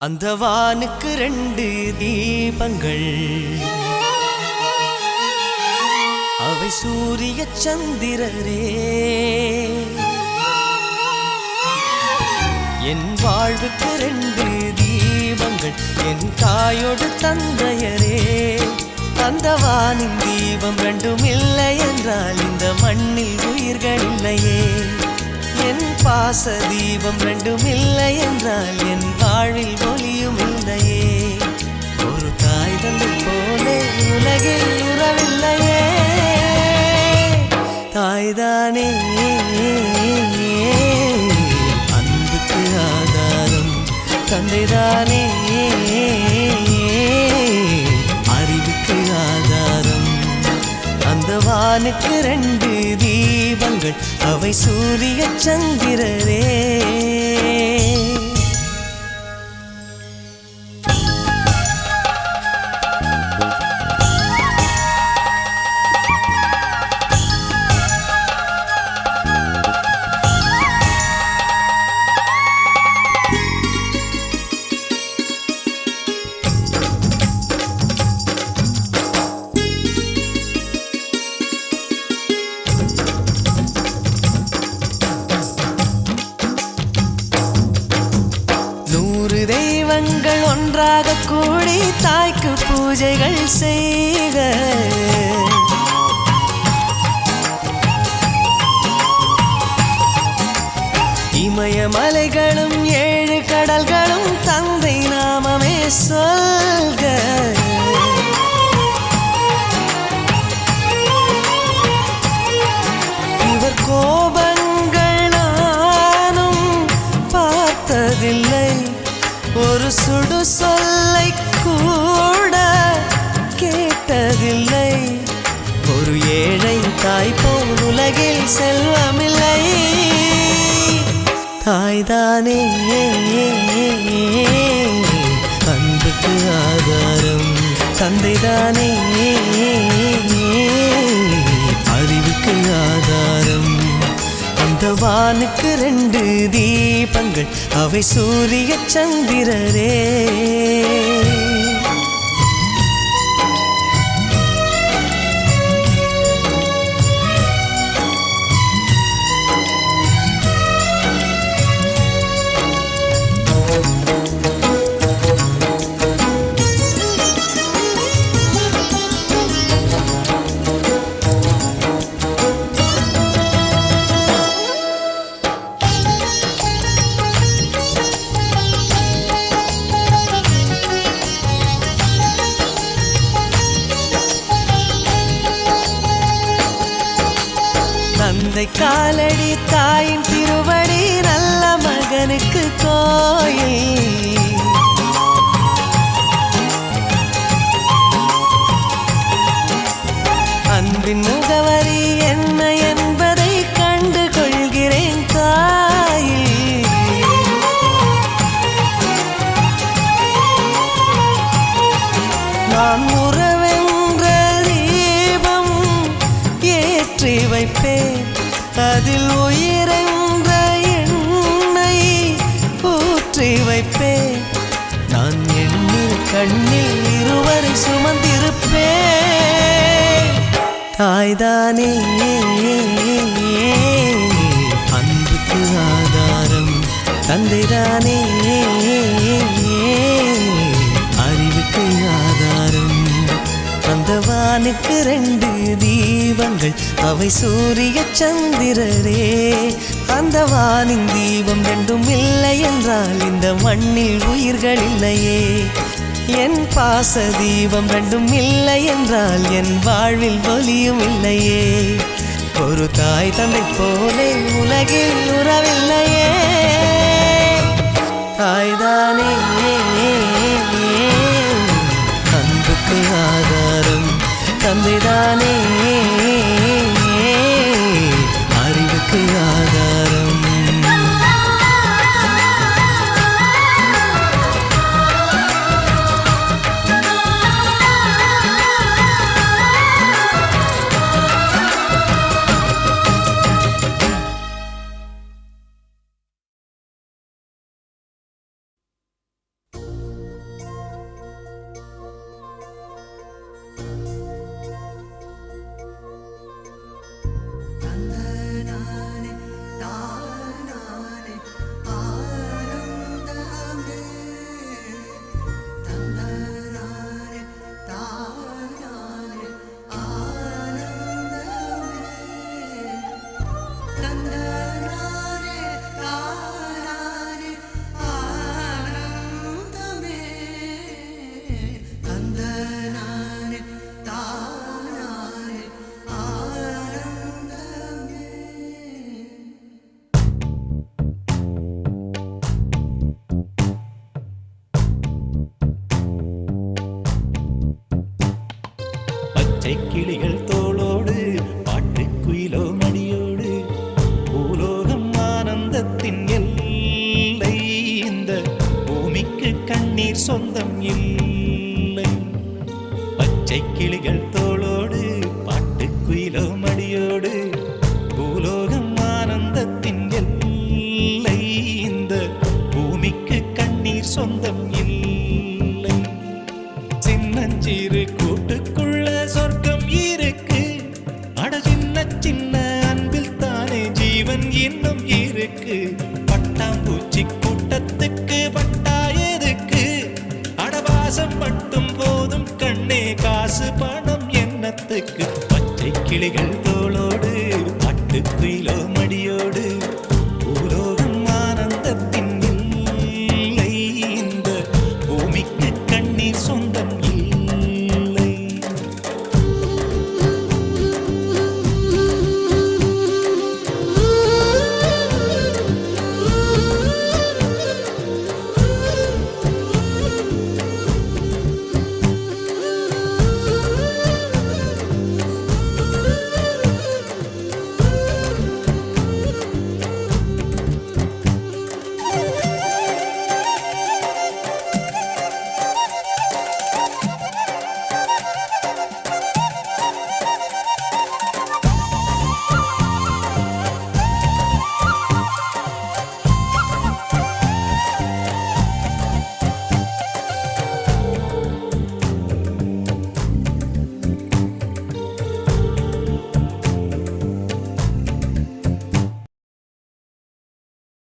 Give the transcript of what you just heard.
அந்த வானுக்கு 2 தீபங்கள், அவை சூரிய சந்திரரே. என் வாழ்வுக்கு 2 தீபங்கள், என் தாயோடு தந்தையரே. அந்த வானின் தீபம் 2ம் இல்லை என்றால் இந்த மண்ணில் உயிர்கள் இல்லையே. என் பாச தீபம் 2ம் இல்லை என்றால் என் வாழ்வில் ஒளியும் இல்லையே. ஒரு தாய் தந்தை போலே உலகில் உறவில்லையே. தாய்தானே அன்புக்கு ஆதாரம், தந்தைதானே அறிவுக்கு ஆதாரம். அந்த வானுக்கு 2 தீபங்கள், அவை சூரிய சந்திரரே. தெய்வங்கள் ஒன்றாக கூடி தாய்க்கு பூஜைகள் செய்க. இமயமலைகளும் 7 கடல்களும் தந்தை நாமமே சொல்க. இவர் கோபங்கள் நானும் பார்த்ததில்லை, ஒரு சுடு சொல்லை கூட கேட்டதில்லை. ஒரு ஏழை தாய் போல் உலகில் செல்வமில்லை. தாய்தானே அன்புக்கு ஆதாரம், தந்தைதானே அறிவுக்கு ஆதாரம். அந்த வானுக்கு 2 தீபங்கள், அவை சூரிய சந்திரரே. தந்தை காலடி தாயின் திருவடி, நல்ல மகனுக்கு கோயில். அன்பின் முகவரி என்ன என்பதை கண்டு கொள்கிறேன் தாயில். நான் உறவென்ற தீபம் ஏற்றி வைப்பேன், அதில் உயிரென்ற எண்ணெய் ஊற்றி வைப்பேன். நான் எண்ணில் கண்ணில் இருவரை சுமந்திருப்பேன். தாய்தானே அன்புக்கு ஆதாரம், தந்தைதானே அறிவுக்கு ஆதாரம். அந்த வானுக்கு 2 தீபங்கள், அவை சூரிய சந்திரரே. அந்த வானின் தீபம் 2ம் இல்லை என்றால் இந்த மண்ணில் உயிர்கள் இல்லையே. என் பாச தீபம் 2ம் இல்லை என்றால் என் வாழ்வில் ஒளியும் இல்லையே. ஒரு தாய் தந்தை போலே உலகில் உறவில்லையே. தாய்தானே அன்புக்கு ஆதாரம், தந்தைதானே அறிவுக்கு ஆதாரம். பச்சை கிளிகள் தோளோடு பாட்டுக்குயிலோ மடியோடு பூலோகம் ஆனந்தத்தின் எல்லை. இந்த பூமிக்கு கண்ணீர் சொந்தம் இல்லை. பச்சை கிளிகள் தோளோடு பாட்டுக்குயிலோ மடியோடு பூலோகம் ஆனந்தத்தின் எல்லை. இந்த பூமிக்கு கண்ணீர் சொந்தம் இல்லை. சின்னஞ்சிறு கூட்டுக்குள்ள சொர்க்கம் இருக்கு. அட சின்ன சின்ன அன்பில் தானே ஜீவன் இன்னும் இருக்கு. பட்டாம்பூச்சி கூட்டத்துக்கு பட்டா எதுக்கு? அடவாசம் மட்டும் போதும் கண்ணே, காசு பணம் என்னத்துக்கு? பச்சை கிளிகள்